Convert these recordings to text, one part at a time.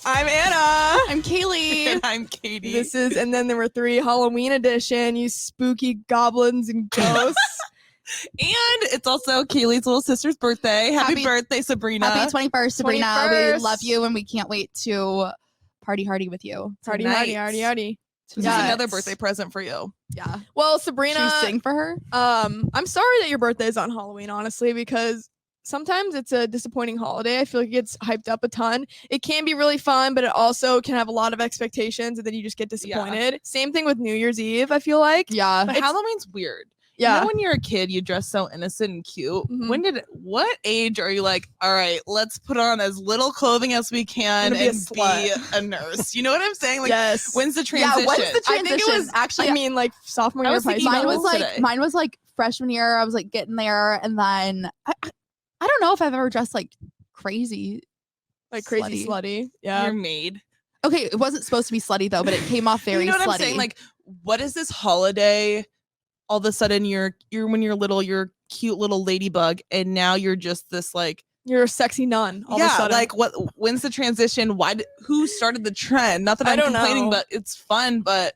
I'm Anna. I'm Kaley. And I'm Katie. This is And Then There Were Three Halloween edition, you spooky goblins and ghosts. And it's also Kaylee's little sister's birthday. Happy birthday, Sabrina. Happy 21st, Sabrina. 21st. We love you and we can't wait to party hardy with you. Hardy. This is another birthday present for you. Yeah. Well, Should Sabrina, we sing for her? I'm sorry that your birthday is on Halloween, honestly, because sometimes it's a disappointing holiday. I feel like it gets hyped up a ton. It can be really fun, but it also can have a lot of expectations and then you just get disappointed. Same thing with New Year's Eve, I feel like. Yeah. But Halloween's weird. Yeah. You know when you're a kid, you dress so innocent and cute. Mhm. What age are you like, all right, let's put on as little clothing as we can be a and be slut. a nurse? You know what I'm saying? Like, Yes. when's the transition? Yeah, when's the I think it was Actually, I mean, like sophomore I year was of high thinking school. mine was like freshman year. I was like getting there, and then I don't know if I've ever dressed like crazy. Like crazy slutty. Your Yeah. maid. Okay, it wasn't supposed to be slutty though, but it came off very You know what slutty. I'm saying? Like, what is this holiday? All of a sudden, you're when you're little, you're a cute little ladybug, and now you're just this like, You're a sexy nun all of a yeah, sudden. like what? When's the transition? Who started the trend? Not that I I'm don't complaining, know. but it's fun. But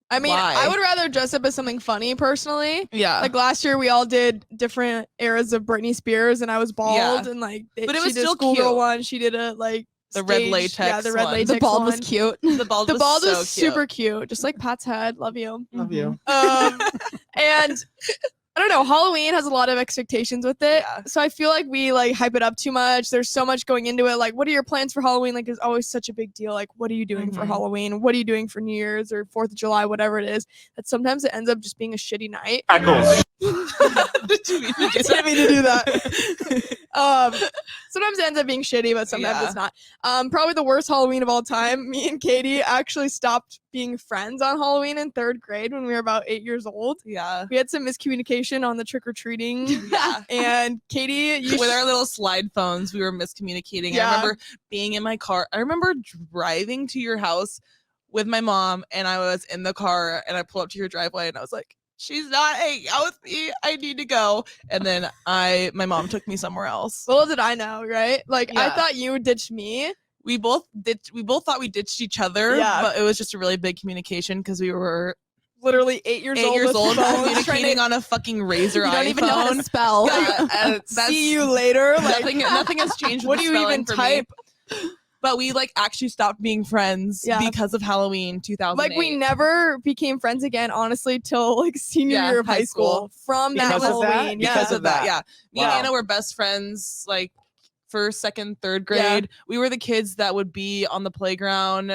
I mean, why? I would rather dress up as something funny personally. yeah, Like last year, we all did different eras of Britney Spears, and I was bald, Yeah. and like, But it she was did a still schoolgirl cute. one. She did a like The red stage- latex Yeah, the red one. latex. the bald was one. cute. the bald. The bald so was cute. super cute, just like Pat's head. Love you. Love you. And I don't know. Halloween has a lot of expectations with it, Yeah. so I feel like we like hype it up too much. There's so much going into it. Like, what are your plans for Halloween? Like, it's always such a big deal. Like, what are you doing for Mhm. Halloween? What are you doing for New Year's or 4th of July? Whatever it is. That sometimes it ends up just being a shitty night. Did you mean to do Didn't mean to do that. Sometimes it ends up being shitty, but sometimes Yeah. it's not. Probably the worst Halloween of all time. Me and Katie actually stopped being friends on Halloween in 3rd grade when we were about 8 years old. Yeah. We had some miscommunication on the trick-or-treating. Yeah. And Katie, With our little slide phones, we were miscommunicating. Yeah. I remember being in my car. I remember driving to your house with my mom, and I was in the car, and I pulled up to your driveway, and I was like, she's not hanging out with me. I need to go. And then my mom took me somewhere else. little did I know, right? Like, I Yeah. thought you ditched me. We both thought we ditched each other, Yeah. but it was just a really big communication because we were Literally 8 years 8 old. years with old phones, communicating trying on a fucking Razor You iPhone. don't even know how to spell. Yeah, and to that's see you later. Like, nothing has changed. With what the do you even spelling for me. type? But we like actually stopped being friends Yeah. because of Halloween 2008. Like, we never became friends again, honestly, till like senior Yeah, year of high high school. From that Because of that? Halloween. Yeah. because of that. Yeah, me and Wow. Anna were best friends like first, second, third grade. Yeah. We were the kids that would be on the playground,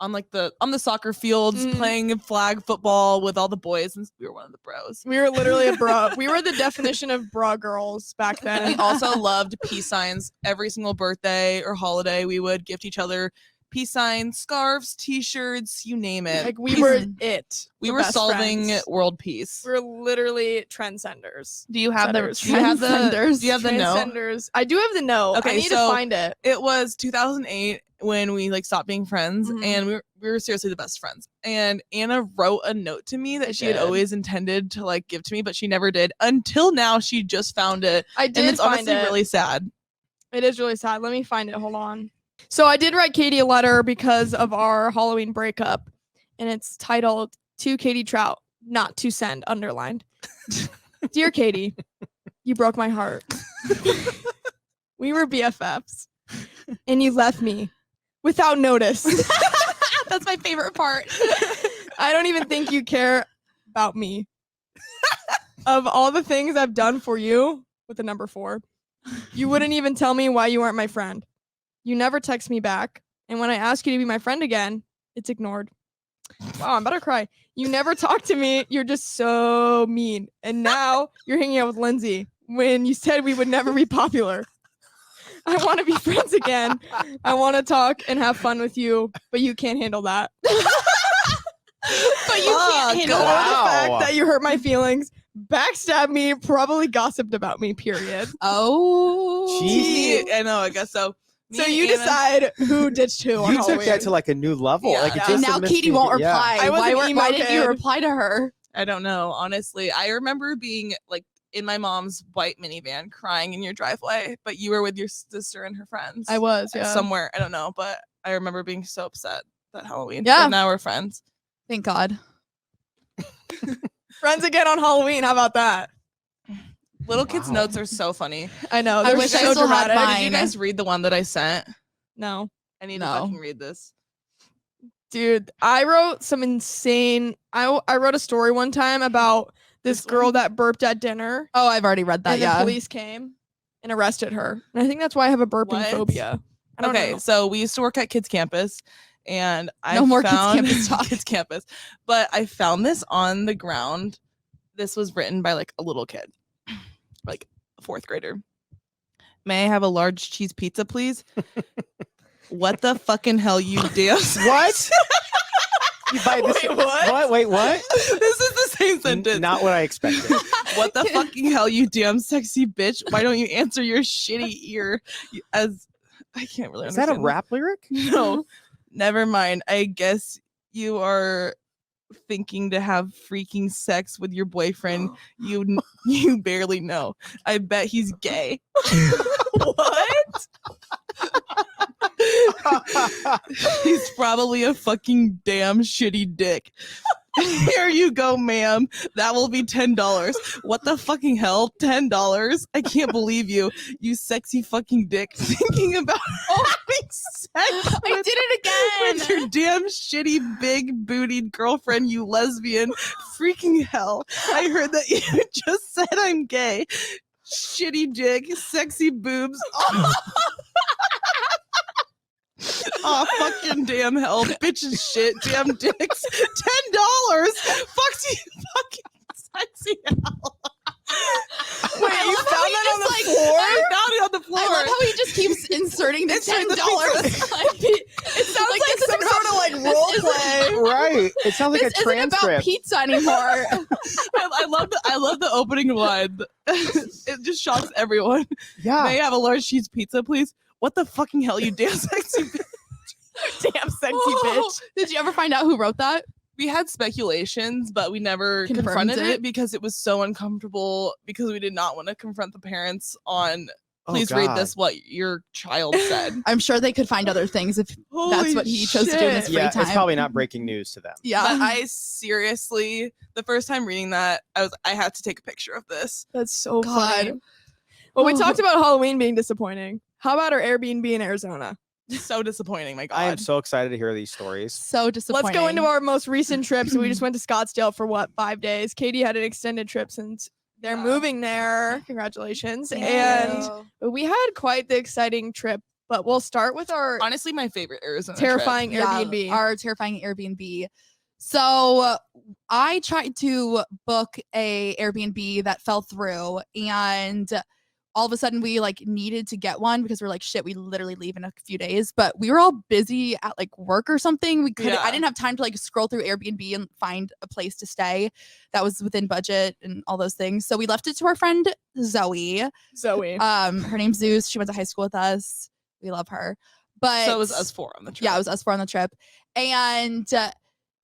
on the soccer fields Mhm. playing flag football with all the boys, and we were one of the bros. We were literally a bra. We were the definition of bra girls back And then. we also loved peace signs. Every single birthday or holiday, we would gift each other peace signs, scarves, t-shirts, you name it. Like, we Peace- were it. we the were best solving friends. world peace. We were literally trendsetters. Do you have the Setters. do you have the Trendsetters. do you have the note? Trendsetters. I do have the note. Okay, I need so to find it. It was 2008 when we like stopped being friends, Mhm. and we were seriously the best friends. And Anna wrote a note to me that I she had did. always intended to like give to me, but she never did until now. She just found it, I did and it's find honestly it. really sad. It is really sad. Let me find it. Hold on. So I did write Katie a letter because of our Halloween breakup, and it's titled "To Katie Trout, Not to Send," underlined. Dear Katie, you broke my heart. We were BFFs, and you left me without notice. That's my favorite part. I don't even think you care about me. Of all the things I've done for you, with the number 4, you wouldn't even tell me why you weren't my friend. You never text me back, and when I ask you to be my friend again, it's ignored. Wow, I'm about to cry. You never talk to me. You're just so mean. And now you're hanging out with Lindsay when you said we would never be popular. I want to be friends again. I want to talk and have fun with you, but you can't handle that. But you can't handle wow. the fact that you hurt my feelings, backstabbed me, probably gossiped about me, period. Oh. Jeez. I know, I guess so. Me So and you Anna- decide who ditched who on You took Halloween. that to like a new level. Yeah. Like it Yeah. just And now a Katie won't yeah. reply. I was Why, an emo why didn't you kid. reply to her? I don't know, honestly. I remember being like in my mom's white minivan crying in your driveway, but you were with your sister and her friends. I was, yeah. Somewhere. I don't know, but I remember being so upset that Halloween. Yeah. But now we're friends. Thank God. Friends again on Halloween. How about that? Little kids' notes are so funny. I know. I They're wish I so still had dramatic. mine. Did you guys read the one that I sent? No. I need No. to fucking read this. Dude, I wrote some insane. I wrote a story one time about this girl that burped at dinner. Oh, I've already read that. And Yeah. the police came and arrested her. And I think that's why I have a burping What? phobia. I don't Okay, know. so we used to work at Kids Campus, and I No more Kids found Campus talk. Kids Campus, but I found this on the ground. This was written by like a little kid, like a 4th grader. May I have a large cheese pizza, please? What the fucking hell, you damn? What? You buy this? Wait, what? Wait, what? This is the same sentence. Not what I expected. What the fucking hell, you damn sexy bitch? Why don't you answer your shitty ear? As I can't really. Is that a understand. rap lyric? No, never mind. I guess you are thinking to have freaking sex with your boyfriend you barely know. I bet he's gay. What? He's probably a fucking damn shitty dick. Here you go, ma'am. That will be $10. What the fucking hell? $10? I can't believe you. You sexy fucking dick thinking about having sex I with, did it with again. your damn shitty big bootied girlfriend, you lesbian. Freaking hell. I heard that you just said I'm gay. Shitty dick, sexy boobs. Oh, fucking damn hell. Bitches shit, damn dicks. $10. Fuck you, fucking sexy hell. Wait, I you love found how he that on the just, floor? I found it on the floor. I love how he just keeps inserting the Insert $10. the It sounds like, this some isn't sort of like role play. Right. It sounds like This a isn't about transcript. pizza anymore. I love the opening line. It just shocks everyone. Yeah. May I have a large cheese pizza, please? What the fucking hell, you damn sexy bitch? Damn sexy bitch. Did you ever find out who wrote that? We had speculations, but we never Confirmed confronted it? it because it was so uncomfortable, because we did not want to confront the parents on, Oh, please read God. this, what your child said. I'm sure they could find other things if that's what he chose to do in his free Yeah, time. it's probably not breaking news to them. Yeah. But I seriously, the first time reading that, I had to take a picture of this. That's so God. funny. Well, we Oh. talked about Halloween being disappointing. How about our Airbnb in Arizona? So disappointing, my God. I am so excited to hear these stories. So disappointing. Let's go into our most recent trips. We just went to Scottsdale for 5 days. Katie had an extended trip since they're Yeah. moving there. Congratulations. Thank And you. we had quite the exciting trip, but we'll start with our Honestly, my favorite Arizona trip. terrifying Yeah, Airbnb. our terrifying Airbnb. So I tried to book a Airbnb that fell through, and all of a sudden we like needed to get one because we're like, shit, we literally leave in a few days, but we were all busy at like work or something. We couldn't, Yeah. I didn't have time to like scroll through Airbnb and find a place to stay that was within budget and all those things. So we left it to our friend Zoe. Zoe. Her name's Zeus. She went to high school with us. We love her. But So it was us 4 on the trip. yeah, it was us 4 on the trip. And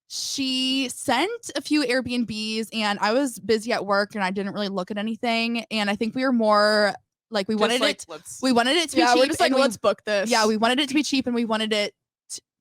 she sent a few Airbnbs, and I was busy at work and I didn't really look at anything. And I think we were more like, we Just wanted like, it. let's- We wanted it to be Yeah, cheap. we're just like, and we- let's book this. Yeah, we wanted it to be cheap, and we wanted it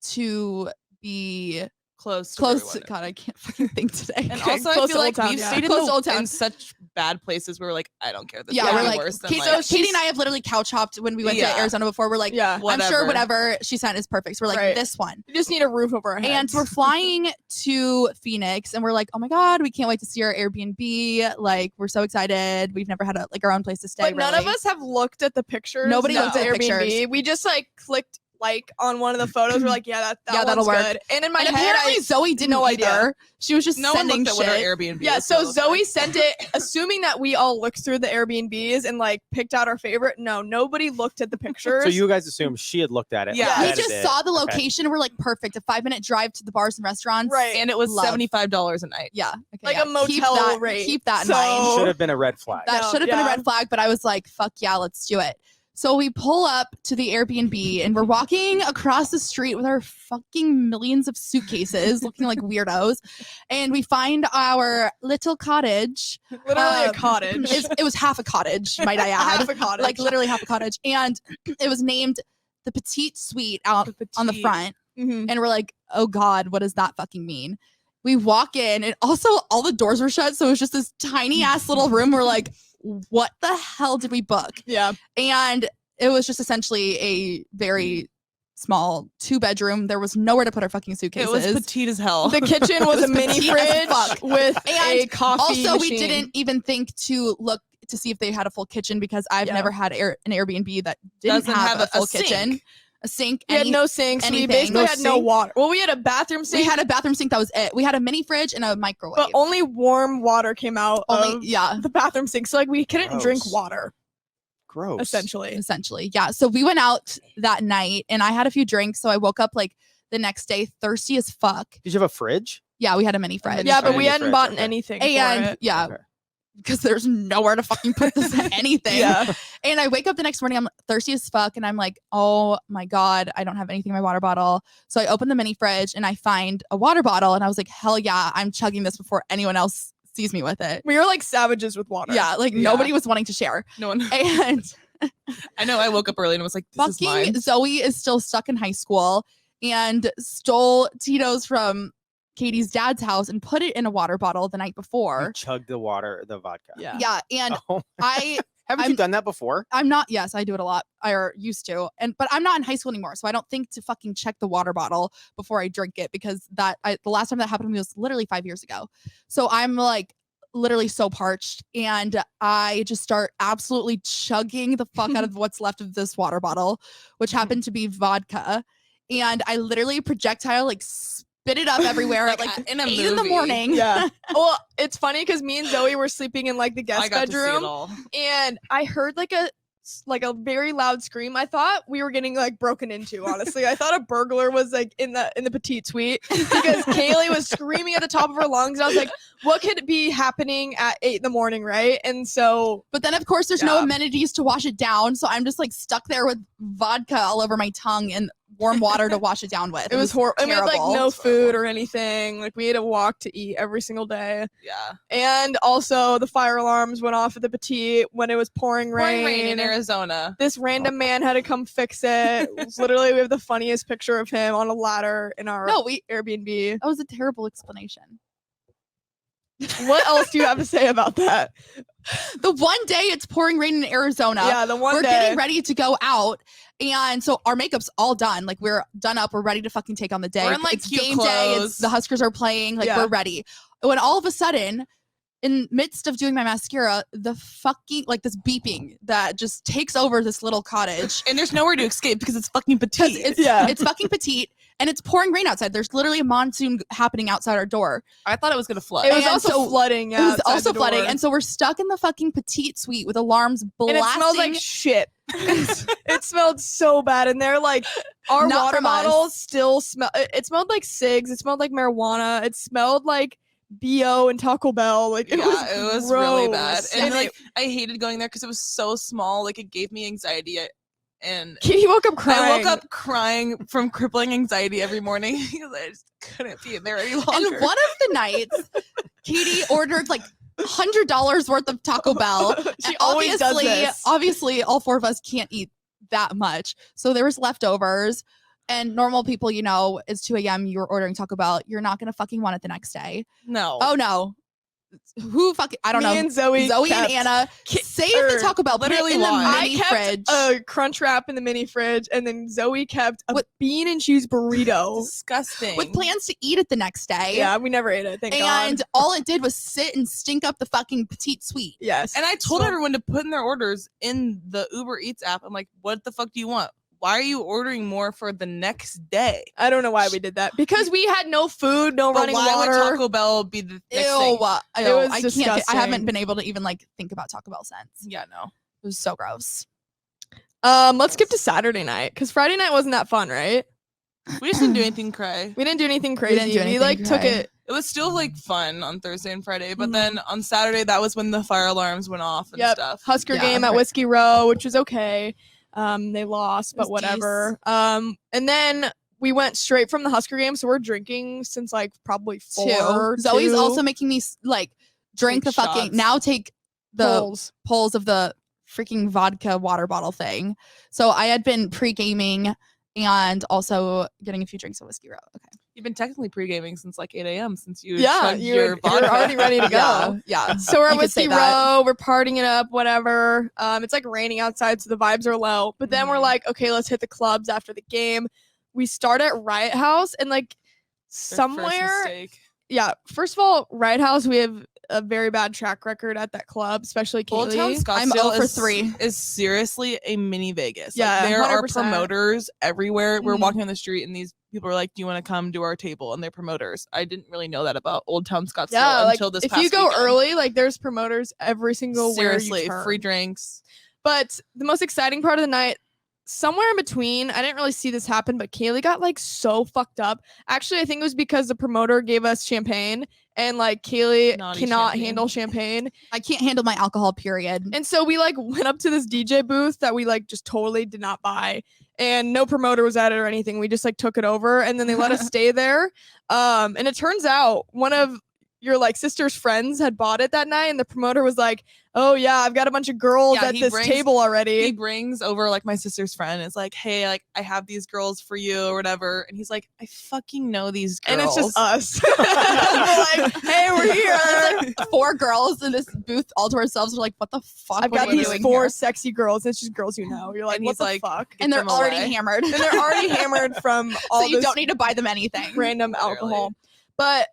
to be close to close. where we wanted. God, I can't fucking think today. And Okay, also, I close feel to Old like Town, we've yeah. stayed Close to Old in Town. such bad places where we're like, I don't care. This Yeah, is we're way like, worse than Katie, like, Katie and I have literally couch hopped when we went Yeah. to Arizona before. We're like, Yeah. I'm sure whatever. whatever she sent is perfect. So we're like, Right. this one. We just need a roof over our heads. And we're flying to Phoenix, and we're like, oh my God, we can't wait to see our Airbnb. Like, we're so excited. We've never had our own place to stay. But none of really. us have looked at the pictures. Nobody looked looked at at the Airbnb. pictures. We just like clicked like on one of the photos. We're like, yeah, Yeah, one's that'll work. good. And in my And head, apparently Zoe didn't no either. idea. She was just no one sending looked at shit. what our Airbnb yeah. was So gonna look Zoe like. sent it, assuming that we all looked through the Airbnbs and like picked out our favorite. No, nobody looked at the pictures. So you guys assumed she had looked at it. Yeah. We vetted just it. saw the Okay. location, and we're like, perfect. A 5-minute drive to the bars and restaurants. right? And it was Love. $75 a night. Yeah. Okay, Like yeah. a Keep motel that, rate. Keep that in So- mind. Should have been a red flag. That No, should have been a yeah. red flag, but I was like, fuck yeah, let's do it. So we pull up to the Airbnb and we're walking across the street with our fucking millions of suitcases looking like weirdos. And we find our little cottage. Literally a cottage. It was half a cottage, might I add. Half a cottage. Like literally half a cottage. And it was named the Petite Suite out on the Petite. front. Mhm. And we're like, oh God, what does that fucking mean? We walk in and also all the doors were shut. So it was just this tiny ass little room. We're like, what the hell did we book? Yeah. And it was just essentially a very small 2-bedroom. There was nowhere to put our fucking It suitcases. was petite as hell. The kitchen was a mini petite as fridge fuck. with a And coffee also, we machine. didn't even think to look to see if they had a full kitchen because I've Yeah. never had an Airbnb that didn't Doesn't have a full sink. kitchen. A sink. We had no sinks. We anything. basically No had no sink? water. Well, we had a bathroom We sink, had a bathroom sink. That was it. We had a mini fridge and a microwave. but only warm water came out of yeah, the bathroom sink. So like we couldn't drink Gross. water, Gross. essentially. essentially. Yeah. So we went out that night and I had a few drinks. So I woke up like the next day thirsty as fuck. Did you have a fridge? Yeah, we had a mini fridge. Yeah, but Mini we hadn't fridge, bought okay. anything for And it. yeah, Okay. because there's nowhere to fucking put this anything. Yeah. And I wake up the next morning, I'm thirsty as fuck, and I'm like, oh my God, I don't have anything in my water bottle. So I open the mini fridge and I find a water bottle, and I was like, hell yeah, I'm chugging this before anyone else sees me with it. We were like savages with water. Yeah, like Yeah. nobody was wanting to share. No one. And I know. I woke up early and was like, "This is mine." fucking Zoe is still stuck in high school and stole Tito's from Katie's dad's house and put it in a water bottle the night You before. chugged the water, the vodka. Yeah. Yeah, and Oh, I'm you done that before? not, yes, I do it a lot. I used to. But I'm not in high school anymore. So I don't think to fucking check the water bottle before I drink it because the last time that happened to me was literally 5 years ago. So I'm like literally so parched and I just start absolutely chugging the fuck out of what's left of this water bottle, which happened to be vodka. And I literally projectile like spit it up everywhere at like in a 8 in the movie. morning. Yeah. Well, it's funny because me and Zoe were sleeping in like the I guest got to see it bedroom, all. and I heard like a very loud scream. I thought we were getting like broken into. Honestly, I thought a burglar was like in the petite suite because Kaley was screaming at the top of her lungs. I was like, what could be happening at 8 in the morning, right? And so But then, of course, there's no Yeah. amenities to wash it down. So I'm just like stuck there with vodka all over my tongue and warm water to wash it down with. it was horrible. I mean, like terrible. no It's horrible. food or anything. Like we had to walk to eat every single day. Yeah. And also the fire alarms went off at the petite when it was pouring rain. Pouring rain in Arizona. This random man had to come fix it. It was literally, we have the funniest picture of him on a ladder in our No, Airbnb. that was a terrible explanation. What else do you have to say about that? The one day it's pouring rain in Arizona. Yeah, the one We're day. getting ready to go out. And so our makeup's all done. Like we're done up. We're ready to fucking take on the day. We're in, like, it's cute game day. It's clothes. the Huskers are playing. Like Yeah. we're ready. When all of a sudden, in midst of doing my mascara, the fucking like this beeping that just takes over this little cottage. And there's nowhere to escape because it's fucking petite. It's Yeah. it's fucking petite and it's pouring rain outside. There's literally a monsoon happening outside our door. I thought it was gonna flood. It was And also so- flooding. It was outside also the flooding, door. and so we're stuck in the fucking petite suite with alarms And blasting. it smells like shit. It smelled so bad in there. Like our Not water from us. bottles still smell. It smelled like cigs. It smelled like marijuana. It smelled like BO and Taco Bell. Like it was really bad. gross. And And like I hated going there because it was so small. Like it gave me anxiety. And Katie woke up crying. I woke up crying from crippling anxiety every morning because I just couldn't be in there any longer. And one of the nights, Katie ordered like $100 worth of Taco Bell. She And always does this. Obviously, all four of us can't eat that much, so there was leftovers. And normal people, you know, it's 2 a.m. You're ordering Taco Bell. You're not gonna fucking want it the next day. no. Oh no, who fucking I don't Me know. and Zoe Zoe kept- and Anna Ki- saved or the Taco Bell, put it literally in the why? I mini kept fridge. a crunch wrap in the mini fridge, and then Zoe kept a bean and cheese burrito. Disgusting. with plans to eat it the next day. Yeah, we never ate it. Thank And God. all it did was sit and stink up the fucking petite suite. Yes. And I told So- everyone to put in their orders in the Uber Eats app. I'm like, what the fuck do you want? Why are you ordering more for the next day? I don't know why we did that because we had no food, no But running why water. was Taco Bell be the next Ew, thing? I It know, was I can't. I disgusting. haven't been able to even like think about Taco Bell since. Yeah, no. It was so gross. Let's skip to Saturday night because Friday night wasn't that fun, right? We just didn't do anything cray. We didn't do anything We crazy. didn't do anything like took cray. it. It was still like fun on Thursday and Friday, but Mhm. then on Saturday that was when the fire alarms went off and Yep. stuff. Husker Yeah, game at right. Whiskey Row, which was okay. They lost, but was whatever. And then we went straight from the Husker game, so we're drinking since like probably 4. Zoe's 2. also making me like drink Take the fucking shots. now take the Pulls. pulls of the freaking vodka water bottle thing. So I had been pre-gaming and also getting a few drinks of whiskey. Okay. You've been technically pre-gaming since like 8 a.m. since you Yeah, chugged your you're vodka. already ready to go. Yeah. So we're at You could say Whiskey that. Row, we're partying it up, whatever. It's like raining outside, so the vibes are low. But then we're Mhm. like, okay, let's hit the clubs after the game. We start at Riot House, and like Their first somewhere, mistake. yeah. First of all, Riot House, we have a very bad track record at that club, especially Old Town Kaley. I'm Scottsdale 0 for is, 3. is seriously a mini Vegas. Yeah, Like, there are 100%. promoters everywhere. We're Mhm. walking on the street and these people are like, "Do you want to come to our table?" And they're promoters. I didn't really know that about Old Town Scottsdale Yeah, like until this if past you go weekend. early, like there's promoters every single where you Seriously, turn. free drinks. But the most exciting part of the night, somewhere in between, I didn't really see this happen, but Kaley got like so fucked up. Actually, I think it was because the promoter gave us champagne and like Kaley Naughty cannot champagne. handle champagne. I can't handle my alcohol, period. And so we like went up to this DJ booth that we like just totally did not buy. And no promoter was at it or anything. We just like took it over and then they let us stay there. And it turns out one of your like sister's friends had bought it that night and the promoter was like, "Oh yeah, I've got a bunch of girls Yeah, at he this brings- table already." He brings over like my sister's friend. It's like, "Hey, like I have these girls for you or whatever." And he's like, "I fucking know these girls." And it's just us. We're like, "Hey, we're here. There's like 4 girls in this booth all to ourselves. We're like, what the fuck? I've what got are we these doing 4 here? sexy girls. It's just girls you know." You're like, And "What he's the like, fuck?" And they're them already away. hammered. And they're already hammered from all so you this don't need to buy them anything. random Literally. alcohol. But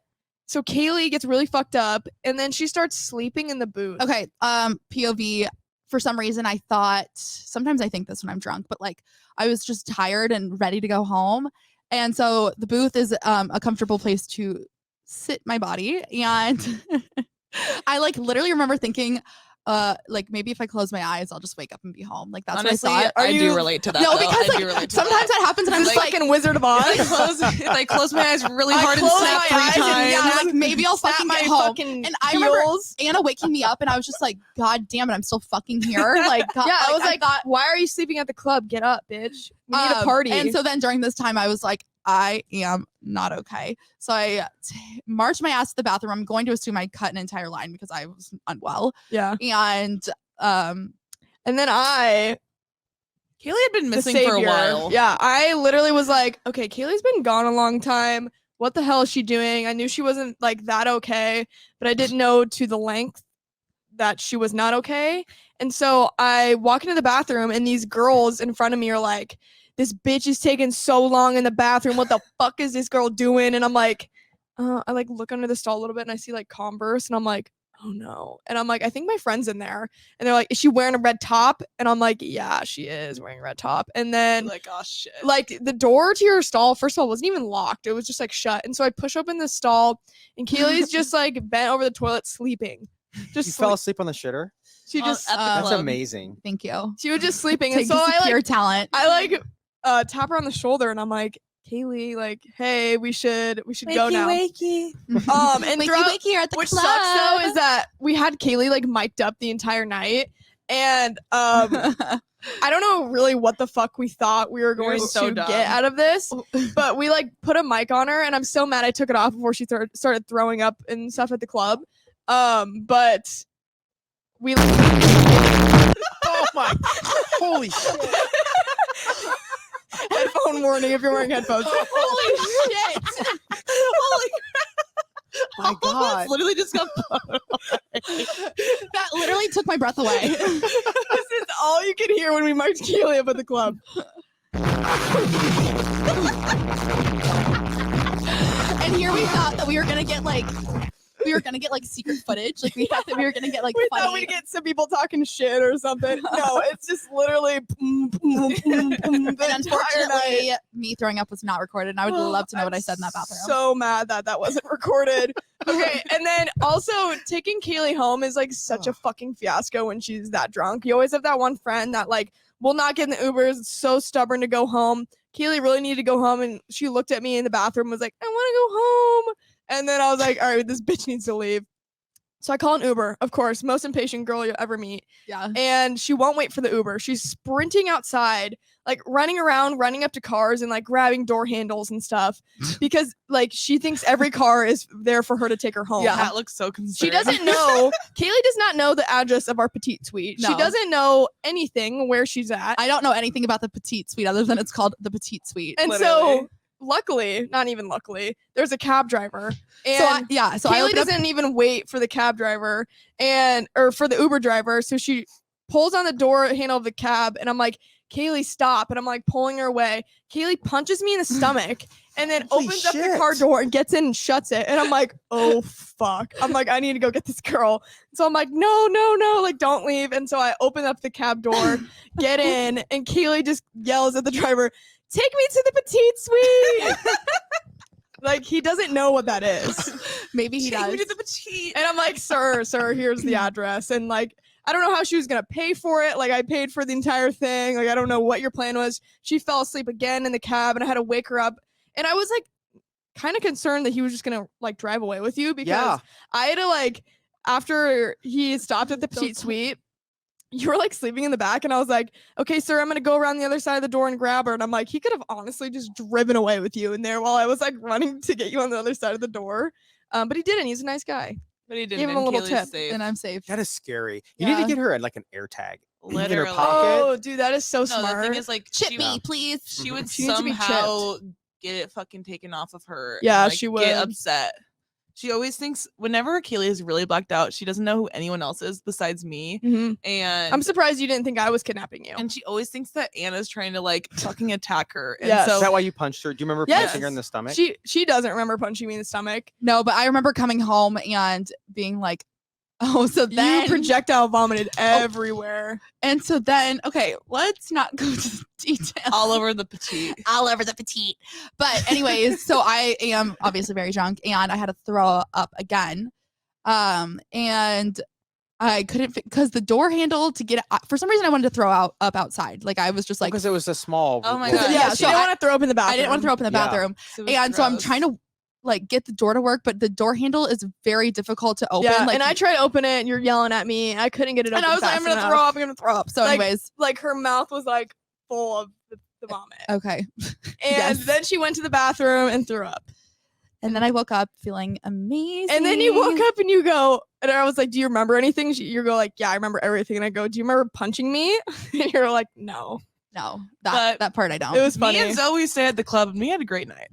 so Kaley gets really fucked up and then she starts sleeping in the booth. Okay. POV. For some reason, I thought, sometimes I think this when I'm drunk, but like I was just tired and ready to go home. And so the booth is a comfortable place to sit my body. And I like literally remember thinking, like maybe if I close my eyes, I'll just wake up and be home. Like that's Honestly, what I thought. Are I do you- relate to that. No, though. because I do like relate to sometimes that. that happens and I'm This just like, fucking Wizard of Oz. If I close my eyes really I hard and close snap my 3 eyes and, times. yeah, I'm like maybe I'll Snap fucking my get home. fucking And I remember heels. Anna waking me up and I was just like, God damn it, I'm still fucking here. Like, God, Yeah, I was like, thought, "Why are you sleeping at the club? Get up, bitch. We need a party." And so then during this time, I was like, I am not okay. So I marched my ass to the bathroom. I'm going to assume I cut an entire line because I was unwell. yeah. And And then I, Kaley had been the missing for a savior. while. Yeah, I literally was like, "Okay, Kaylee's been gone a long time. What the hell is she doing?" I knew she wasn't like that okay, but I didn't know to the length that she was not okay. And so I walk into the bathroom and these girls in front of me are like, "This bitch is taking so long in the bathroom. What the fuck is this girl doing?" And I'm like, I like look under the stall a little bit and I see like Converse and I'm like, "Oh no." And I'm like, "I think my friend's in there." And they're like, "Is she wearing a red top?" And I'm like, "Yeah, she is wearing a red top." And then Like, oh shit. like the door to your stall, first of all, wasn't even locked. It was just like shut. And so I push open the stall and Keely's just like bent over the toilet sleeping. Just You fell sleep. asleep on the shitter? She just at the That's club. amazing. thank you. she was just sleeping. And Take so this I like pure talent. I like tap her on the shoulder and I'm like, "Kaley, like, hey, we should go now." Wakey. And wakey, throughout- wakey, you're at the which club. sucks though is that we had Kaley like mic'd up the entire night. And I don't know really what the fuck we thought we were We were going so to dumb. get out of this, but we like put a mic on her and I'm so mad I took it off before she started throwing up and stuff at the club. But we Oh my! Holy shit! headphone warning if you're wearing headphones. Holy shit. My God! Literally just got That literally took my breath away. This is all you can hear when we mic'd Keely up at the club. And here we thought that we were gonna get like secret footage. Like we thought that we were gonna get like We funny. thought we'd get some people talking shit or something. No, it's just literally the and entire night. unfortunately, me throwing up was not recorded. And I would love to know what I I'm said in that bathroom. So mad that that wasn't recorded. Okay, and then also taking Kaylee home is like such a fucking fiasco when she's that drunk. You always have that one friend that like will not get in the Ubers, it's so stubborn to go home. Kaylee really needed to go home, and she looked at me in the bathroom, and was like, "I want to go home." And then I was like, "All right, this bitch needs to leave." So I call an Uber, of course, most impatient girl you'll ever meet. Yeah. And she won't wait for the Uber. She's sprinting outside, like running around, running up to cars and like grabbing door handles and stuff because like she thinks every car is there for her to take her home. Yeah, that looks so concerned. She doesn't know. Kaylee does not know the address of our Petite Suite. She No. doesn't know anything where she's at. I don't know anything about the Petite Suite other than it's called the Petite Suite. And Literally. so luckily, not even luckily, there's a cab driver. And So I Kaylee opened up- doesn't even wait for the cab driver or for the Uber driver. So she pulls on the door handle of the cab and I'm like, Kaylee, stop. And I'm like pulling her away. Kaylee punches me in the stomach and then Holy opens up the shit. car door and gets in and shuts it. And I'm like, oh fuck. I'm like, I need to go get this girl. So I'm like, no, like don't leave. And so I open up the cab door, get in, and Kaylee just yells at the driver, take me to the Petite Suite. Like he doesn't know what that is. Maybe he Take does. me to the petite. And I'm like, sir, here's the address. And like, I don't know how she was gonna pay for it. Like I paid for the entire thing. Like I don't know what your plan was. She fell asleep again in the cab and I had to wake her up. And I was like kind of concerned that he was just gonna like drive away with you because Yeah. I had to like after he stopped at the Petite Suite, you were like sleeping in the back and I was like, okay, sir, I'm gonna go around the other side of the door and grab her. And I'm like, he could have honestly just driven away with you in there while I was like running to get you on the other side of the door. But he didn't. He's a nice guy. But he didn't. Give him a and little Kaylee's tip, safe. And I'm safe. That is scary. You need Yeah. to get her like an air tag. In her Literally. pocket. Oh, dude, that is so No, smart. the thing is, like, Chip she, me, please. she would She needs to be somehow get it fucking taken off of her. and, Yeah, like, she Get would. upset. She always thinks whenever Kaylee is really blacked out, she doesn't know who anyone else is besides me. Mhm. And I'm surprised you didn't think I was kidnapping you. and she always thinks that Anna's trying to like fucking attack her. And Yes. so Is that why you punched her? Do you remember Yes. punching her in the stomach? She doesn't remember punching me in the stomach. No, but I remember coming home and being like, oh, so then You projectile vomited everywhere. and so then okay, let's not go to details. all over the petite. all over the petite. But anyways, so I am obviously very drunk and I had to throw up again. And I couldn't because the door handle to get for some reason I wanted to throw up outside. Like I was just like Because it was a small. Oh my little- God. Yeah, so she didn't I- want to throw up in the bathroom. I didn't want to throw up in the Yeah. bathroom. So it was And so I'm gross. trying to like get the door to work, but the door handle is very difficult to open. Yeah, like, and I tried to open it, and you're yelling at me. I couldn't get it open. and I was like, fast I'm gonna enough. throw up. I'm gonna throw up. So, Like, anyways, Like her mouth was like full of the vomit, okay. and yes. then she went to the bathroom and threw up. And then I woke up feeling amazing. And then you woke up and you go, and I was like, "Do you remember anything?" You go like, "Yeah, I remember everything." And I go, "Do you remember punching me?" And you're like, "No." No, But that part I don't. It was funny. Me and Zoe stayed at the club and we had a great night.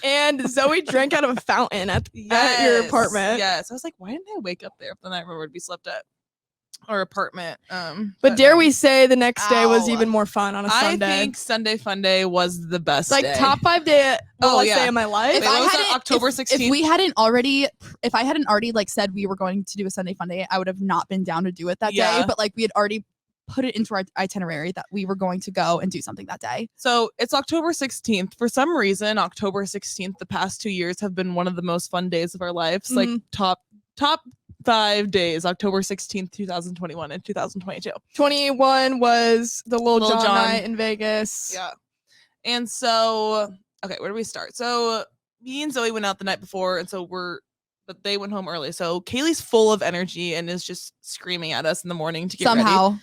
And Zoe drank out of a fountain at your apartment. Yes. I was like, why didn't I wake up there if the night remembered we slept at our apartment? But dare we say the next day was Ow. even more fun on a I Sunday. think Sunday Fun Day was the best. Like day. top 5 day, Oh, let's yeah. say, of my life. Wait, what was that, hadn't- October if 16th? we hadn't already, if I hadn't already like said we were going to do a Sunday fun day, I would have not been down to do it that day. Yeah. But like we had already put it into our itinerary that we were going to go and do something that day. So it's October 16th. For some reason, October 16th, the past 2 years have been one of the most fun days of our lives. Like Mhm. top 5 days, October 16th, 2021 and 2022. 21 was the Lil Jon Jon. night in Vegas. Yeah. And so, okay, where do we start? So me and Zoe went out the night before, and so but they went home early. So Kaylee's full of energy and is just screaming at us in the morning to get ready.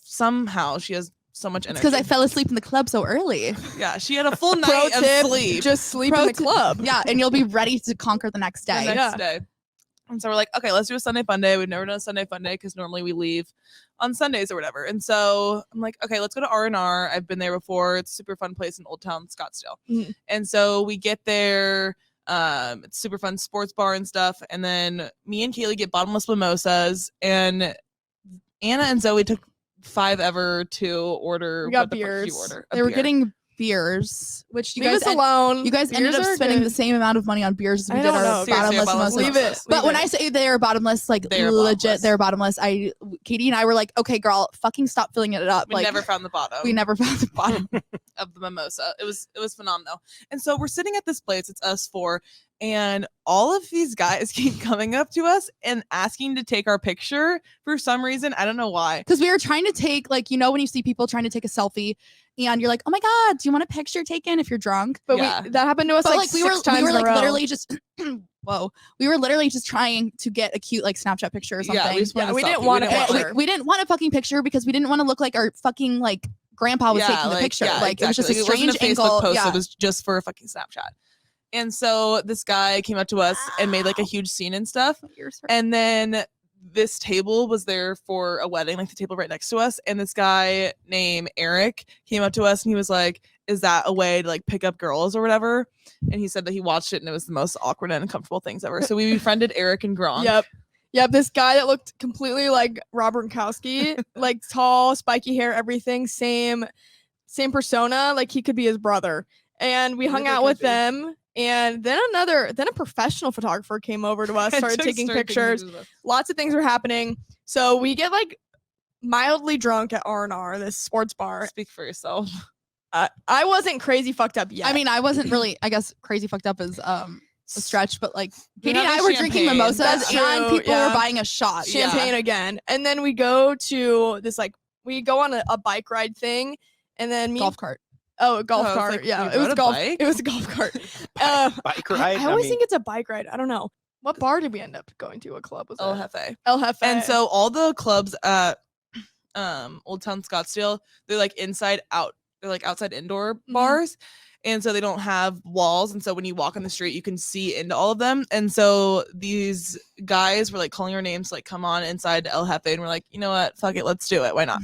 Somehow she has so much It's energy. because I fell asleep in the club so early. Yeah, she had a full Pro night of tip, sleep just sleep Pro in the tip- club. Yeah, and you'll be ready to conquer the next the day. next Yeah. day. And so we're like, okay, let's do a Sunday fun day. We've never done a Sunday fun day because normally we leave on Sundays or whatever. And so I'm like, okay, let's go to R&R. I've been there before. It's a super fun place in Old Town Scottsdale. Mhm. And so we get there. It's super fun sports bar and stuff. And then me and Kaylee get bottomless mimosas. And Anna and Zoe took 5 ever to order. We got what the fuck did you beers. order? A They were beer. getting beers, which you Leave guys us alone. you guys ended Beers up are spending good. the same amount of money on beers as we I did don't our know. Seriously, bottomless bottomless mimosas. Leave it. But when leave I it. say they're bottomless, like They are legit, bottomless. they're bottomless. Katie and I were like, okay, girl, fucking stop filling it up. We like never found the bottom. we never found the bottom. of the mimosa. It was phenomenal. And so we're sitting at this place. It's us four, and all of these guys keep coming up to us and asking to take our picture for some reason. I don't know why. Because we were trying to take, like, you know, when you see people trying to take a selfie and you're like, oh my God, do you want a picture taken if you're drunk? But Yeah. that happened to us But like we six were times in a like row. literally just whoa. We were literally just trying to get a cute like Snapchat picture or something. Yeah, we just wanted a we didn't selfie. want a We didn't picture. we didn't want a fucking picture because we didn't want to look like our fucking like grandpa was taking the picture. Yeah, like it was just a exactly. strange It wasn't a Facebook angle. post. Yeah. It was just for a fucking Snapchat. And so this guy came up to us and made like a huge scene and stuff. And then this table was there for a wedding, like the table right next to us. And this guy named Eric came up to us and he was like, is that a way to like pick up girls or whatever? And he said that he watched it and it was the most awkward and uncomfortable things ever. So we befriended Eric and Gronk. Yep, this guy that looked completely like Robert Gronkowski, like tall, spiky hair, everything, same persona, like he could be his brother. And we hung out with them. And then a professional photographer came over to us, started taking pictures. Lots of things were happening. So we get like mildly drunk at R&R, this sports bar. Speak for yourself. I wasn't crazy fucked up yet. I mean, I wasn't really, I guess crazy fucked up is a stretch, but like You're Katie and I having were drinking champagne. mimosas That's and true, people yeah. were buying a shot. champagne again. And then we go to this like we go on a bike ride thing, and then Golf cart. a golf Oh, it's cart. like, Yeah, you it was rode a a golf. bike? It was a golf cart. Bike ride. I always think it's a bike ride. I don't know. What bar did we end up going to? What club was El it? Jefe. El Jefe. And so all the clubs at Old Town Scottsdale, they're like they're like outside indoor bars. And so they don't have walls. And so when you walk on the street, you can see into all of them. And so these guys were like calling our names, like, come on inside El Jefe. And we're like, you know what? Fuck it. Let's do it. Why not?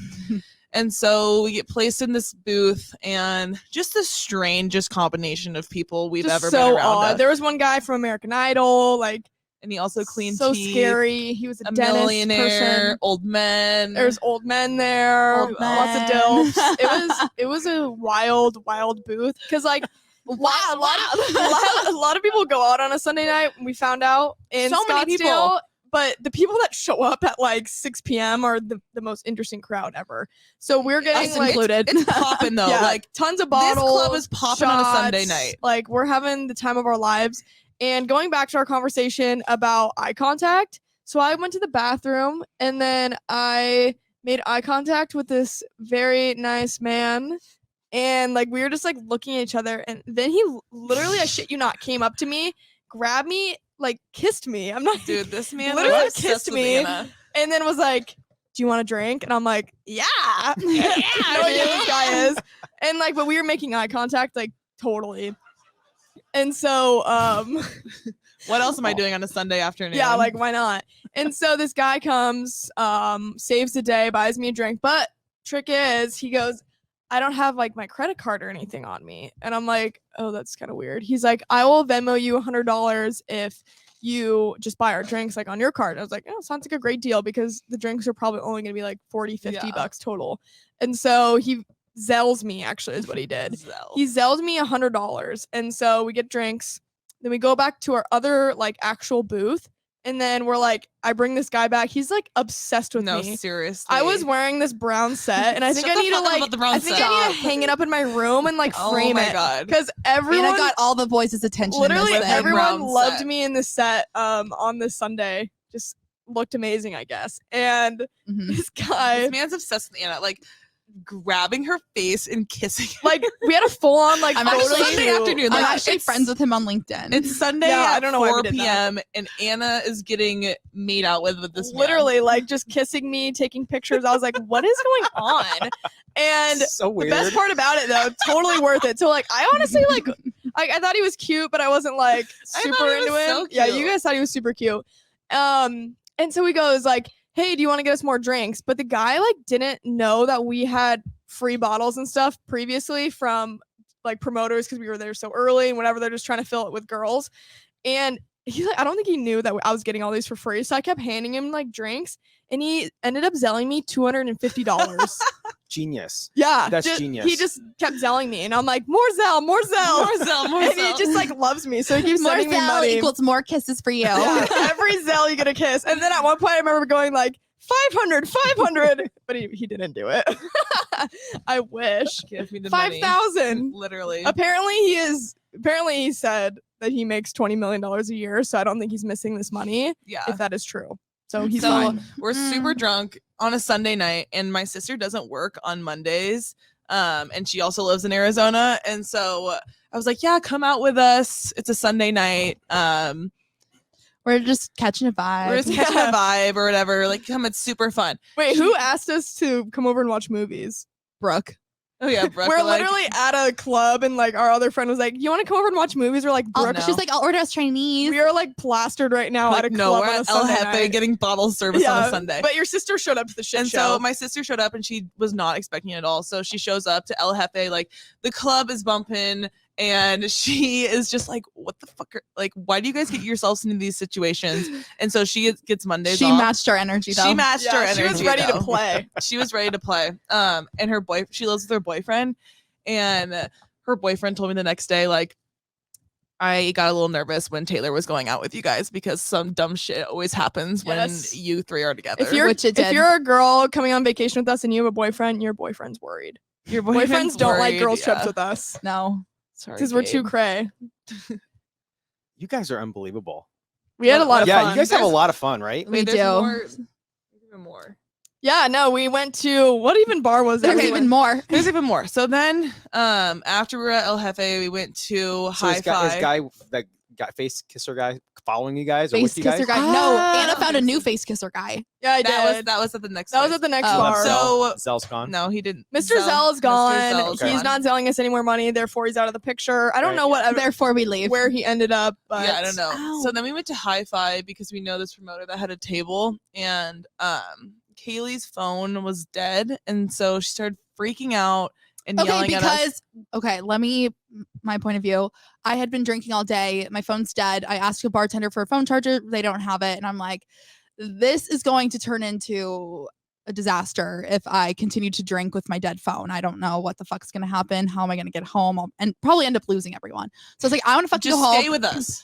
And so we get placed in this booth, and just the strangest combination of people we've just ever so been around. odd. There was one guy from American Idol, like And he also cleaned so teeth, scary. He was a a dentist millionaire, person. old men. There's old men there, Old lots of men. dilfs. It was a wild booth because like a lot of people go out on a Sunday night. We found out in So many people. Scottsdale, but the people that show up at like 6 p.m. are the most interesting crowd ever. So we're getting Us like included. It's popping though. yeah, Like tons of this bottles. club is popping on a Sunday shots. night. Like we're having the time of our lives. And going back to our conversation about eye contact, so I went to the bathroom and then I made eye contact with this very nice man, and like we were just like looking at each other, and then he literally, I shit you not, came up to me, grabbed me, like kissed me. I'm not Dude, this man Literally was obsessed kissed with me. Anna. and then was like, do you want a drink? And I'm like, yeah. No idea who this guy is. And like, but we were making eye contact, like totally. And so, What else am I doing on a Sunday afternoon? yeah, like why not? And so this guy comes, saves the day, buys me a drink. But trick is, he goes, I don't have like my credit card or anything on me. And I'm like, oh, that's kind of weird. He's like, I will Venmo you $100 if you just buy our drinks like on your card. I was like, oh, sounds like a great deal because the drinks are probably only going to be like 40, 50 Yeah. bucks total. And so he Zells me, actually, is what he did. He Zelled me $100. And so we get drinks. Then we go back to our other like actual booth. And then we're like, I bring this guy back. He's like obsessed with No, me. seriously. I was wearing this brown set, and I think Shut I the need to fuck up like, about the brown I think I set. need to hang it up in my room and like Oh frame my it god. because And everyone I got all the boys' attention. in literally this thing. everyone brown loved set. me in this set on this Sunday. Just looked amazing, I guess. And Mhm. this guy, This man's obsessed with Anna, like grabbing her face and kissing her. like, we had a full on like I'm photo actually- shoot. Sunday afternoon, I'm like, actually it's- friends with him on LinkedIn. It's Sunday Yeah, I at don't know why we 4 did that. p.m. and Anna is getting made out with this man. Literally, like just kissing me, taking pictures. I was like, what is going on? And so the weird. best part about it though, totally worth it. So like I honestly like I thought he was cute, but I wasn't like I super thought he into was him. so Yeah, you cute. guys thought he was super cute. And so he goes like, hey, do you want to get us more drinks? But the guy like didn't know that we had free bottles and stuff previously from like promoters because we were there so early and whatever. They're just trying to fill it with girls. And he's like, I don't think he knew that I was getting all these for free. So I kept handing him like drinks, and he ended up selling me $250. Genius. Yeah, That's He genius. just kept selling me, and I'm like, more Zell, more Zell, More Zell, more and Zell. he just like loves me, so he keeps more sending me Zell money. equals more kisses for you. Yeah, every Zell you get a kiss, and then at one point I remember going like, 500, but he didn't do it. I wish. Give me the money. 5,000. Literally. Apparently he said that he makes $20 million a year, so I don't think he's missing this money Yeah. if that is true. So he's So fine. we're super drunk on a Sunday night, and my sister doesn't work on Mondays. And she also lives in Arizona. And so I was like, yeah, come out with us. It's a Sunday night. We're just catching a vibe. We're just catching a vibe or whatever. Like, come, it's super fun. Wait, who asked us to come over and watch movies? Brooke. Oh yeah, Brooke, We're like, literally at a club and like our other friend was like, "You want to come over and watch movies?" We're like, "Brooke." no. She's like, I'll order us Chinese. We are like plastered right now like, at a no, club we're on a at El Sunday Jefe night. getting bottle service on a Sunday. But your sister showed up to the shit And show. so my sister showed up and she was not expecting it at all. So she shows up to El Jefe, like the club is bumping and she is just like, what the fuck? Like, why do you guys get yourselves into these situations? And so she gets Mondays She off. matched our energy though. She matched her energy. She was ready to though. play. She was ready to play. And her she lives with her boyfriend. And her boyfriend told me the next day, like, I got a little nervous when Taylor was going out with you guys because some dumb shit always happens Yes. when you three are together. If you're Which it if did. you're a girl coming on vacation with us and you have a boyfriend, your boyfriend's worried. Your Boyfriends don't like worried, girls trips yeah. with us No. Sorry, because we're too babe. cray. You guys are unbelievable. We had a lot of Yeah, fun. you guys have a There's- lot of fun, right? We There's do. more- even more. Yeah, no, we went to what even bar was that? There's we even went- more. There's even more. So then, after we were at El Jefe, we went to So High is Five. guy that got face kisser guy following you guys or Face with you guys? kisser guy. No, Ah. Anna found a new face kisser guy. Yeah, I that was did. that was at the next. That was place. at the next Oh. bar. So Zell's gone. no, he didn't. Mr. Zell's gone. Zell's He's gone. not selling us any more money, therefore he's out of the picture. I don't Right. know what Therefore we leave. where he ended up, but Yeah, I don't know. Ow. So then we went to High Five because we know this promoter that had a table, and Kaylee's phone was dead, and so she started freaking out and Okay, yelling at us. because let me my point of view. I had been drinking all day. My phone's dead. I asked a bartender for a phone charger. They don't have it, and I'm like, this is going to turn into a disaster if I continue to drink with my dead phone. I don't know what the fuck's gonna happen. How am I gonna get home? And probably end up losing everyone. So I was like, I want to fucking Just go home. stay with us.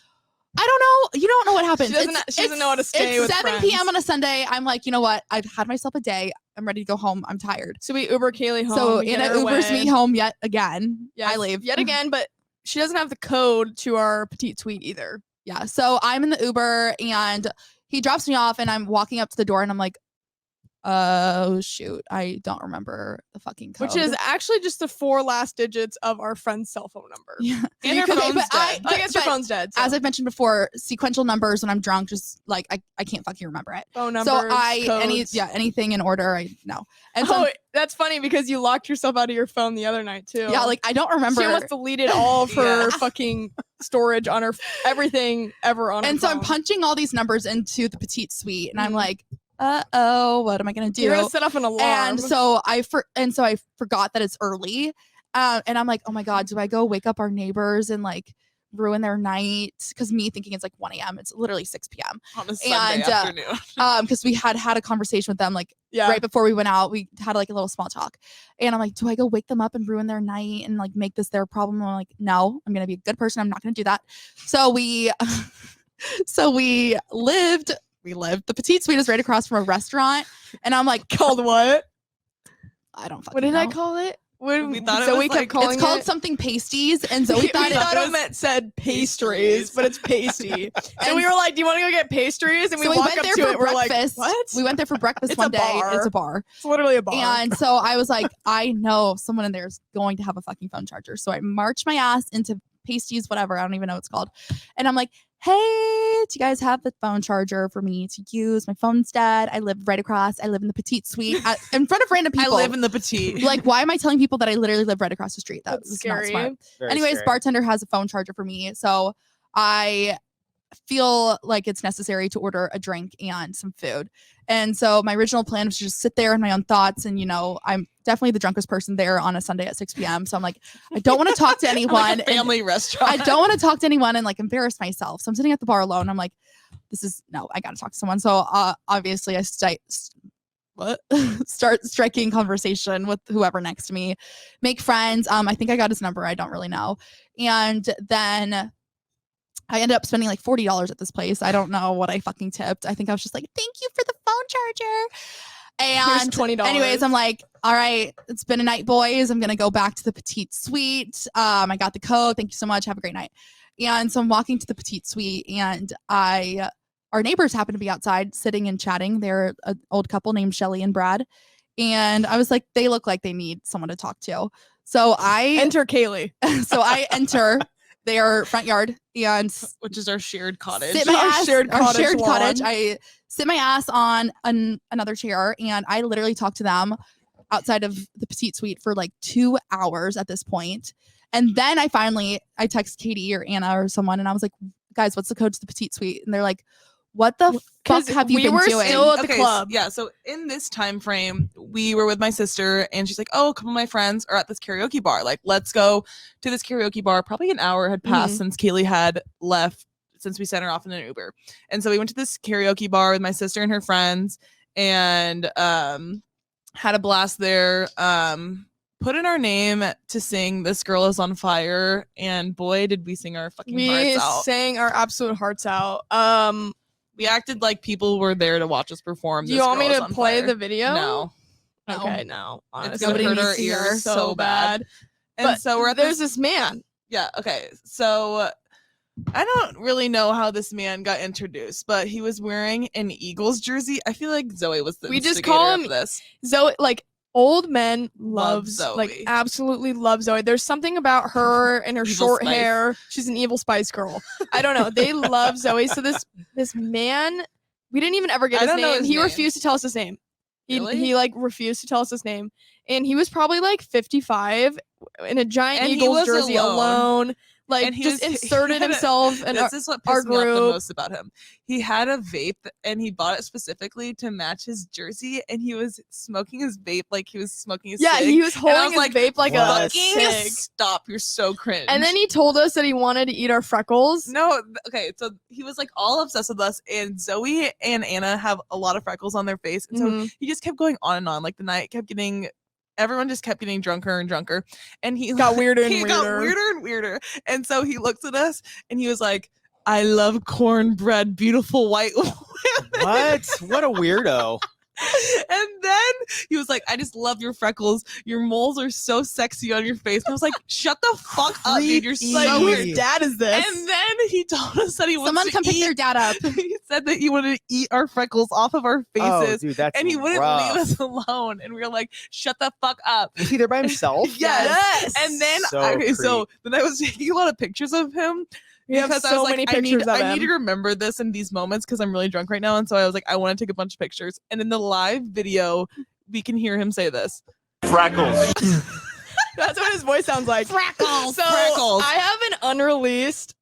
I don't know. You don't know what happens. She doesn't know how to stay It's with 7 friends. p.m. on a Sunday. I'm like, you know what? I've had myself a day. I'm ready to go home. I'm tired. So we Uber Kaylee home. So we get Anna her Ubers away. me home yet again. Yes, I leave yet again, but she doesn't have the code to our Petite Suite either. Yeah. So I'm in the Uber and he drops me off and I'm walking up to the door and I'm like, oh shoot, I don't remember the fucking code. Which is actually just the 4 last digits of our friend's cell phone number. yeah. And her Okay, phone's but dead. I guess your but phone's dead. So. as I've mentioned before, sequential numbers when I'm drunk, just like I can't fucking remember it. phone numbers, So codes. anything in order, I know. And so Oh, that's funny because you locked yourself out of your phone the other night too. yeah, like I don't remember. she almost deleted all of her Yeah. fucking storage on her everything ever on her and so I'm phone. punching all these numbers into the Petite Suite and I'm Mhm. like, what am I gonna do? You're gonna set off an alarm. And so I forgot that it's early. And I'm like, oh my God, do I go wake up our neighbors and like ruin their night? Because me thinking it's like 1 a.m. It's literally 6 p.m. On a Sunday And, afternoon. Because we had a conversation with them like yeah, right before we went out. We had like a little small talk. And I'm like, do I go wake them up and ruin their night and like make this their problem? And I'm like, no, I'm gonna be a good person. I'm not gonna do that. So we lived. The Petite Suite is right across from a restaurant. And I'm like, called what? I don't fucking What did I know. call it? What, We thought it Zoe was kept like- calling It's called it. something pasties, and Zoe We thought thought it it meant said pastries, but it's pasty. and And we were like, "Do you want to go get pastries?" And we so we walk went up there to for it. We're like, breakfast. "What?" We went there for breakfast It's one a day. bar. It's a bar. It's literally a bar. And so I was like, I know someone in there is going to have a fucking phone charger. So I marched my ass into pasties, whatever. I don't even know what it's called. And I'm like, hey, do you guys have the phone charger for me to use? My phone's dead. I live right across. I live in the Petite Suite in front of random I people. live in the Petite. like, why am I telling people that I literally live right across the street? That That's was scary. not smart. Very Anyways, scary. bartender has a phone charger for me. So I feel like it's necessary to order a drink and some food. And so my original plan was to just sit there in my own thoughts. And, I'm definitely the drunkest person there on a Sunday at 6 p.m. So I'm like, I don't want to talk to anyone. Like a and family restaurant. I don't want to talk to anyone and like embarrass myself. So I'm sitting at the bar alone. I'm like, I got to talk to someone. So obviously I start striking conversation with whoever next to me, make friends. I think I got his number. I don't really know. And then I ended up spending like $40 at this place. I don't know what I fucking tipped. I think I was just like, thank you for the phone charger. Here's And $20. anyways, I'm like, all right, it's been a night, boys. I'm going to go back to the Petite Suite. I got the code. Thank you so much. Have a great night. And so I'm walking to the Petite Suite, and our neighbors happen to be outside sitting and chatting. They're an old couple named Shelly and Brad. And I was like, they look like they need someone to talk to. So I Enter Kaley. enter their front yard and Which is our shared cottage. sit my Our ass, shared our cottage shared lawn. cottage. I sit my ass on another chair, and I literally talk to them outside of the Petite Suite for like 2 hours at this point. And then I text Katie or Anna or someone, and I was like, guys, what's the code to the Petite Suite? And they're like, what the fuck have you we been were doing? still at the Okay, club. yeah, so in this time frame, we were with my sister, and she's like, oh, a couple of my friends are at this karaoke bar. Like, let's go to this karaoke bar. Probably an hour had passed since Kaley had left, since we sent her off in an Uber. And so we went to this karaoke bar with my sister and her friends, and had a blast there. Put in our name to sing This Girl Is on Fire, and boy, did we sing our fucking We hearts out. sang our absolute hearts out. We acted like people were there to watch us perform. Do you This want me Girl Is to on play Fire. the video? No. Okay, no. It's Honestly, gonna hurt Nobody our needs to hear. ears so bad. And But so we're at there's this. this man. Yeah. Okay. So I don't really know how this man got introduced, but he was wearing an Eagles jersey. I feel like Zoe was the We just instigator call of him this. Zoe, like old men Love love Zoe. like absolutely love Zoe. There's something about her and her Evil short Spice. hair. She's an evil Spice Girl. I don't know. They love Zoe. So this man, we didn't even ever get I his don't know name. his He name. refused to tell us his name. Really? He like refused to tell us his name. And he was probably like 55 in a giant And he Eagles was jersey alone. Like And he just was- he inserted had a- himself and This is what our pissed me off the group. most about him. He had a vape, and he bought it specifically to match his jersey, and he was smoking his vape like he was smoking his yeah, cig. he was I holding was his like, vape like a what? Fucking cig. stop! You're so cringe. And then he told us that he wanted to eat our freckles. no, okay, so he was like all obsessed with us, and Zoe and Anna have a lot of freckles on their face, and so Mhm. he just kept going on and on. Like the night kept getting, everyone just kept getting drunker and drunker, and he Got weirder and he got weirder. weirder and weirder. And so he looks at us, and he was like, "I love cornbread, beautiful white women." What? What a weirdo. And then he was like, I just love your freckles. Your moles are so sexy on your face. And I was like, shut the fuck up, dude. You're Creepy. Like, so whose weird. dad is this? And then he told us that he wants Someone to come pick eat. their dad up. He said that he wanted to eat our freckles off of our Oh, faces. dude, that's And he wouldn't rough. leave us alone. And we were like, shut the fuck up. Was he there by himself? Yes. And then, So so then I was taking a lot of pictures of him. We have Because I so was like, many I need, pictures of I need to him. remember this in these moments because I'm really drunk right now. And so I was like, I want to take a bunch of pictures. And in the live video, we can hear him say this. Freckles. That's what his voice sounds like. Freckles. So Freckles. I have an unreleased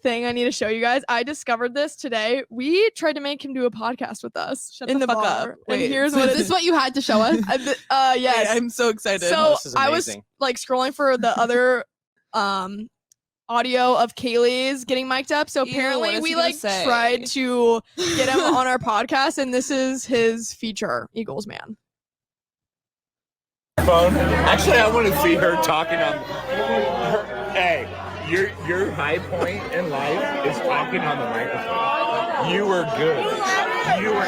thing I need to show you guys. I discovered this today. We tried to make him do a podcast with us Shut in the the fuck bar. up. And Wait, here's So what is it this what you had to show us? yes. Wait, I'm so excited. So This is I was amazing. like scrolling for the other audio of Kaylee's getting mic'd up. So Ew, what apparently is we he gonna like say? tried to get him on our podcast, and this is his feature, Eagles Man. Phone. Actually, I want to see her talking on her. Hey, your high point in life is talking on the microphone. You were good. You were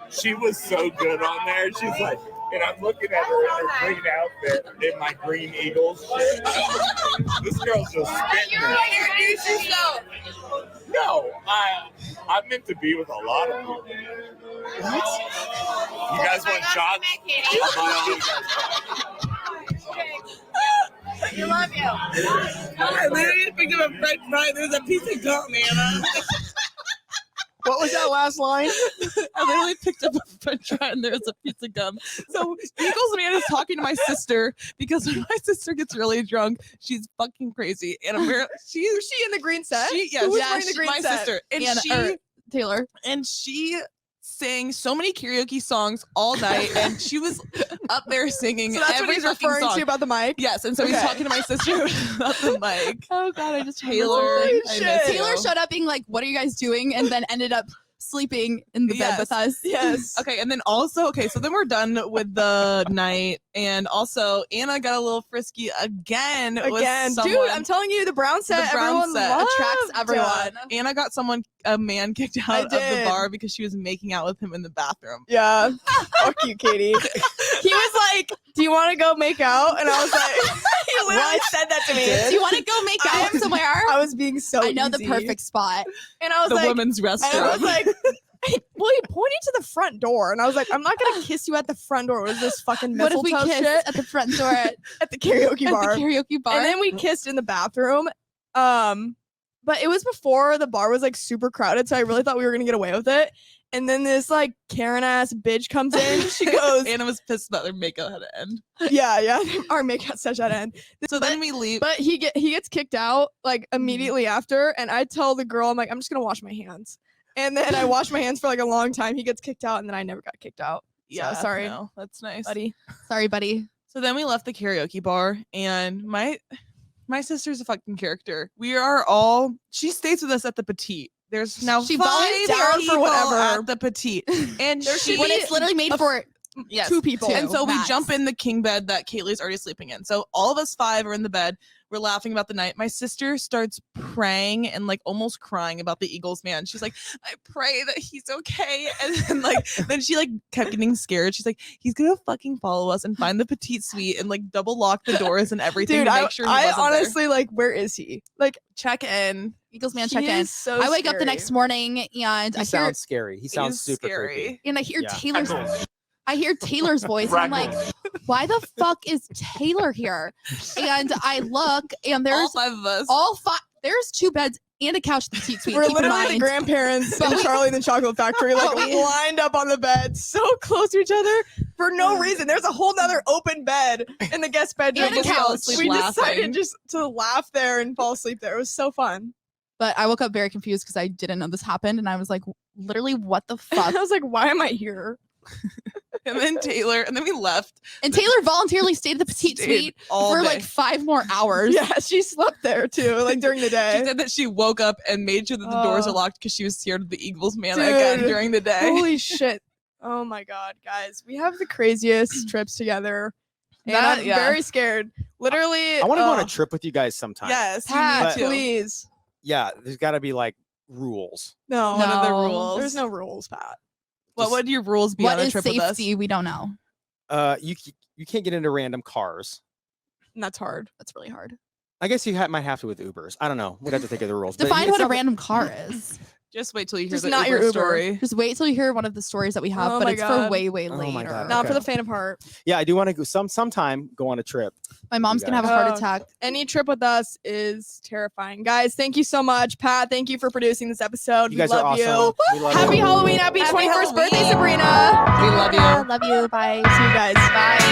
she was so good on there. She's like, and I'm looking at her in her green outfit in my green Eagles shit. This girl's just spitting it. No, I meant to be with a lot of people. You guys want shots? You love you. I literally picked up a french fry. There's a piece of gum, Anna. What was that last line? I literally picked up a french fry and there's a piece of gum. So Eagles Man is talking to my sister because when my sister gets really drunk, she's fucking crazy. And I'm Was she in the green set? She, Who was yeah, wearing the green my set? sister. And Anna- Taylor. she sang so many karaoke songs all night, and she was up there singing So that's every what he's fucking referring song. to about the mic. Yes, and so he's Okay. talking to my sister about the mic. Oh God, I just Taylor, Holy I shit. miss Taylor you. showed up being like, "What are you guys doing?" and then ended up sleeping in the bed with us. Yes. Okay, and then also, so then we're done with the night, and also Anna got a little frisky again. With Again, dude, someone. I'm telling you, the brown set, brown everyone set attracts loved. everyone. Anna got a man kicked I out of the did. bar because she was making out with him in the bathroom. Yeah. Fuck you, Katie. He was like, "Do you want to go make out?" And I was like, he literally said that to me. Did? Do you want to go make out I'm- somewhere? I was being so I know the easy. perfect spot. And I was The like, women's and I was restaurant. like, well, he pointed to the front door, and I was like, I'm not gonna kiss you at the front door. What is this fucking What if we mistletoe kiss shit at the front door at, at the karaoke at bar? the karaoke bar? And then we kissed in the bathroom. But it was before the bar was like super crowded, so I really thought we were gonna get away with it. And then this like Karen ass bitch comes in. She goes, Anna was pissed that their makeup had to end. yeah, our makeout session end. So then we leave. But he gets kicked out like immediately after, and I tell the girl, I'm like, I'm just gonna wash my hands. And then I wash my hands for like a long time. He gets kicked out, and then I never got kicked out. yeah, So, sorry, no, that's nice. buddy. Sorry, buddy. So then we left the karaoke bar, and my sister's a fucking character. She stays with us at the Petite. There's now She five volunteered down for people whatever. at the Petite, and she When it's literally made for yes. 2 people. And so we max. jump in the king bed that Kaylee's already sleeping in. So all of us 5 are in the bed. We're laughing about the night. My sister starts praying and like almost crying about the Eagles man. She's like, I pray that he's okay. And then then she like kept getting scared. She's like, he's gonna fucking follow us and find the Petite Suite and like double lock the doors and everything Dude, to I make sure he I wasn't there. honestly like, where is he? Like, Check in. Eagles man he check in. is so I wake up the scary. next morning and He I hear sounds scary. He sounds He's super scary. creepy. and I hear Yeah. Taylor's I hear Taylor's voice and I'm like, why the fuck is Taylor here? And I look and All there's 5 of us. all 5 there's 2 beds and a couch at the Petite Suite. We're Keep in literally the mind. grandparents But and we- Charlie and the Chocolate Factory, like But we- lined up on the bed, so close to each other for no reason. There's a whole nother open bed in the guest bedroom. And a but we- couch. We Laughing. decided just to laugh there and fall asleep there. It was so fun. But I woke up very confused because I didn't know this happened and I was like, literally, what the I fuck? was like, why am I here? And then we left. And Taylor voluntarily stayed at the Petite Stayed Suite all for day. like 5 more hours. Yeah, she slept there too, like during the She day. said that she woke up and made sure that the doors are Oh. locked because she was scared of the Eagles man again Dude. during the day. Holy shit. Oh my god, guys. We have the craziest trips together. And That- I'm yeah. very scared. Literally. I want to go on oh, a trip with you guys sometime. Yes, Pat, you need to. please. Yeah, there's got to be like rules. No. What are the No. rules? There's no rules, Pat. What Just- would your rules be What on a is trip with us? safety? We don't know. You can't get into random cars. And that's hard. That's really hard. I guess you might have to with Ubers. I don't know. We'd have to think of the rules. but Define it's what a not- random car is. Just wait till you hear Just the not your Uber Uber. story. Just wait till you hear one of the stories that we have, Oh but my it's for God. way, way Oh later. my God, Not for okay. the faint of heart. Yeah, I do want to go sometime go on a trip. My mom's You gonna have a guys. heart Oh. attack. Any trip with us is terrifying. Guys, thank you so much. Pat, thank you for producing this episode. You We guys are love awesome. you. We love Happy you. Halloween. Happy Happy 21st birthday, Halloween. Sabrina. We love you. Love you. Bye. See you guys. Bye.